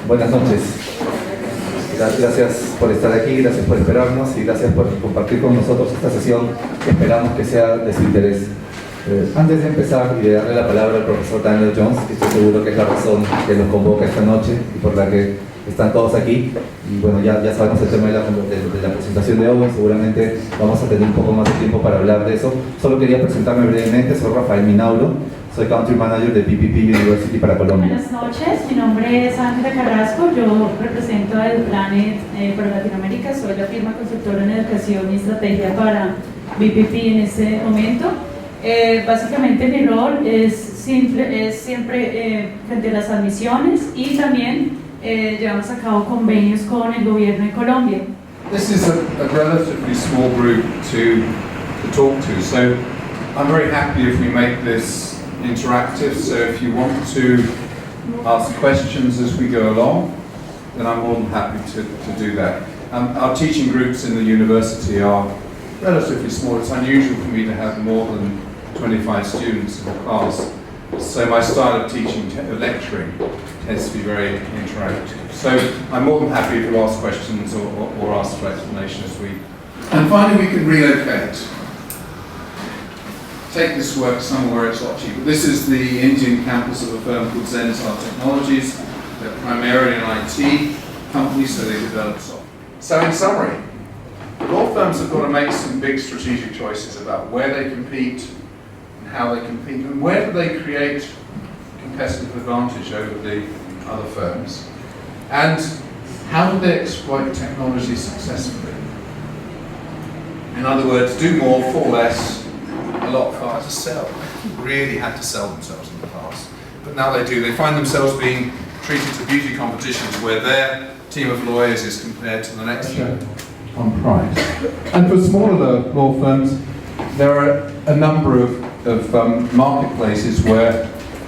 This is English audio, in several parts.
Buenas noches. Gracias por estar aquí, gracias por esperarnos y gracias por compartir con nosotros esta sesión que esperamos que sea de su interés. Antes de empezar y de darle la palabra al profesor Daniel Jones, que estoy seguro que es la razón que nos convoca esta noche y por la que están todos aquí, y bueno, ya sabemos el tema de la presentación de hoy, seguramente vamos a tener un poco más de tiempo para hablar de eso. Solo quería presentarme brevemente, soy Rafael Minauro, soy Country Manager de PPP University para Colombia. Buenas noches, mi nombre es Ángela Carrasco, yo represento a Eduplanet para Latinoamérica, soy la firma consultora en educación y estrategia para BPP en este momento. Básicamente mi rol es siempre frente a las admisiones y también llevamos a cabo convenios con el gobierno de Colombia. This is a relatively small group to talk to, so I'm very happy if we make this interactive, so if you want to ask questions as we go along, then I'm more than happy to do that. Our teaching groups in the university are relatively small. It's unusual for me to have more than 25 students in a class, so my style of teaching, lecturing, tends to be very interactive. So I'm more than happy to ask questions or ask for explanation as we... And finally we can relocate. Take this work somewhere it's not cheap. This is the Indian campus of a firm called Zensar Technologies. They're primarily an IT company, so they develop software. So in summary, law firms have got to make some big strategic choices about where they compete and how they compete, and where do they create competitive advantage over the other firms, and how do they exploit technology successfully. In other words, do more for less, a lot harder to sell. They really had to sell themselves in the past, but now they do. They find themselves being treated to beauty competitions where their team of lawyers is compared to the next on price. And for smaller law firms, there are a number of marketplaces where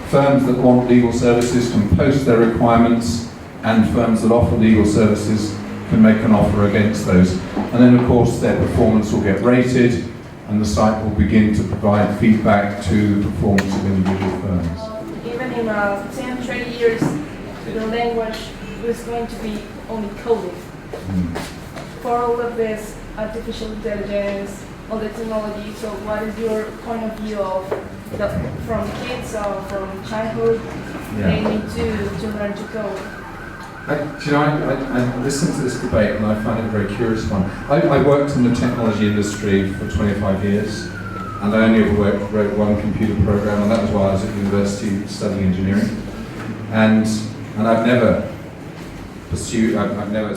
firms that want legal services can post their requirements, and firms that offer legal services can make an offer against those. And then of course their performance will get rated, and the site will begin to provide feedback to the performance of individual firms. Even in 10, 20 years, the language was going to be only coded. For all of this artificial intelligence, all the technology, so what is your point of view of from kids or from childhood, they need to learn to code? I listened to this debate and I find it a very curious one. I worked in the technology industry for 25 years, and I only ever wrote one computer program, and that was while I was at university studying engineering. And I've never pursued, I've never